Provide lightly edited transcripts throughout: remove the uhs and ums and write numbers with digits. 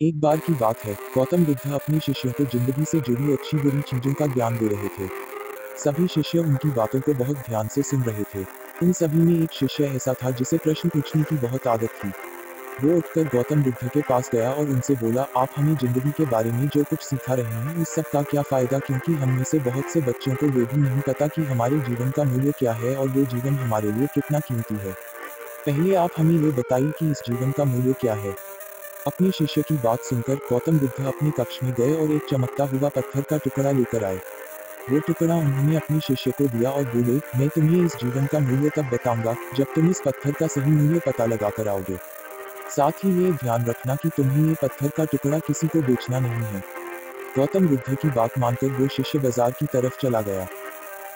एक बार की बात है, गौतम बुद्ध अपने शिष्यों को जिंदगी से जुड़ी अच्छी बुरी चीजों का ज्ञान दे रहे थे। सभी शिष्य उनकी बातों को बहुत ध्यान से सुन रहे थे। उन सभी में एक शिष्य ऐसा था जिसे प्रश्न पूछने की बहुत आदत थी। वो उठकर गौतम बुद्ध के पास गया और उनसे बोला, आप हमें जिंदगी के बारे में जो कुछ सिखा रहे हैं उस सब का क्या फायदा, क्योंकि हम में से बहुत से बच्चों को ये भी नहीं पता कि हमारे जीवन का मूल्य क्या है और वो जीवन हमारे लिए कितना कीमती है। पहले आप हमें ये बताइए कि इस जीवन का मूल्य क्या है। अपने शिष्य की बात सुनकर गौतम बुद्ध अपने कक्ष में गए और एक चमकता हुआ पत्थर का टुकड़ा लेकर आए। वो टुकड़ा उन्होंने अपने शिष्य को दिया और बोले, मैं तुम्हें इस जीवन का मूल्य तब बताऊंगा जब तुम इस पत्थर का सही मूल्य पता लगा कर आओगे। साथ ही ये ध्यान रखना कि तुम्हें ये पत्थर का टुकड़ा किसी को बेचना नहीं है। गौतम बुद्ध की बात मानकर वो शिष्य बाजार की तरफ चला गया।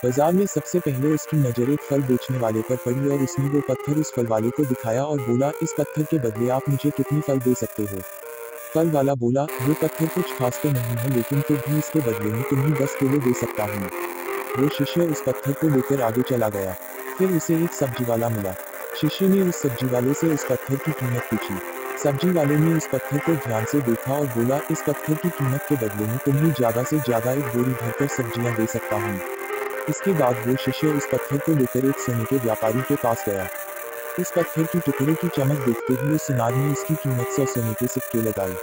बाजार में सबसे पहले उसकी नजर एक फल बेचने वाले पर पड़ी और उसने वो पत्थर उस फल वाले को दिखाया और बोला, इस पत्थर के बदले आप मुझे कितने फल दे सकते हो। फल वाला बोला, ये पत्थर कुछ खास तो नहीं है, लेकिन फिर भी इसके बदले में तुम्हें 10 केले दे सकता हूँ। वो शिष्य उस पत्थर को लेकर आगे चला गया। फिर उसे एक सब्जी वाला मिला। शिष्य ने उस सब्जी वाले से उस पत्थर की कीमत पूछी। सब्जी वाले ने उस पत्थर को ध्यान से देखा और बोला, इस पत्थर की कीमत के बदले में तुम्हें ज्यादा से ज्यादा एक बोरी भरकर सब्जियां दे सकता हूँ। इसके बाद वो शिष्य उस पत्थर को लेकर एक सोने के व्यापारी के पास गया। उस पत्थर की टुकड़े की चमक देखते ही उस सुनार ने उसकी कीमत 100 सोने के सिक्के लगाए।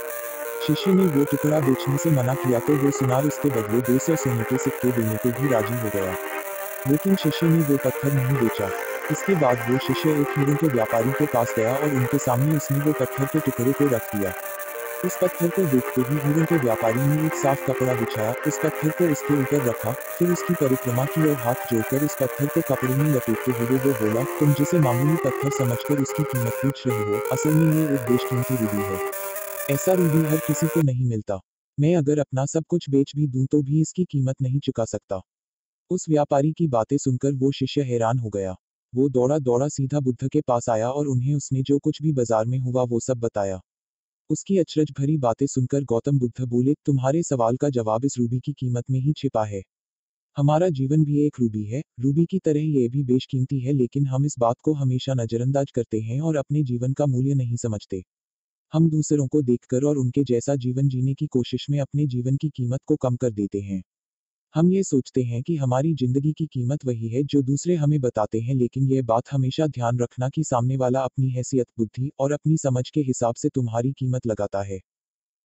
शिष्य ने वो टुकड़ा बेचने से मना किया तो वो सुनार उसके बदले 200 सोने के सिक्के देने को भी राजी हो गया। लेकिन शिष्य ने वो पत्थर नहीं बेचा। इसके बाद वो शिष्य एक हीरों के व्यापारी के पास गया और उनके सामने उसने वो पत्थर के टुकड़े को रख दिया। उस पत्थर को देखते ही हीरों के व्यापारी ने एक साफ कपड़ा बिछाया, उस पत्थर को उसके ऊपर रखा, फिर उसकी परिक्रमा की और हाथ जोड़कर उस पत्थर को कपड़े में लपेटते हुए वो बोला, तुम जिसे मामूली पत्थर समझकर उसकी कीमत पूछ रहे हो, असल में ये एक बेशकीमती रूबी है। ऐसा रूबी हर किसी को नहीं मिलता। मैं अगर अपना सब कुछ बेच भी दूं तो भी इसकी कीमत नहीं चुका सकता। उस व्यापारी की बातें सुनकर वो शिष्य हैरान हो गया। वो दौड़ा दौड़ा सीधा बुद्ध के पास आया और उन्हें उसने जो कुछ भी बाजार में हुआ वो सब बताया। उसकी अचरज भरी बातें सुनकर गौतम बुद्ध बोले, तुम्हारे सवाल का जवाब इस रूबी की कीमत में ही छिपा है। हमारा जीवन भी एक रूबी है, रूबी की तरह ये भी बेशकीमती है, लेकिन हम इस बात को हमेशा नजरअंदाज करते हैं और अपने जीवन का मूल्य नहीं समझते। हम दूसरों को देखकर और उनके जैसा जीवन जीने की कोशिश में अपने जीवन की कीमत को कम कर देते हैं। हम ये सोचते हैं कि हमारी जिंदगी की कीमत वही है जो दूसरे हमें बताते हैं, लेकिन यह बात हमेशा ध्यान रखना कि सामने वाला अपनी हैसियत, बुद्धि और अपनी समझ के हिसाब से तुम्हारी कीमत लगाता है।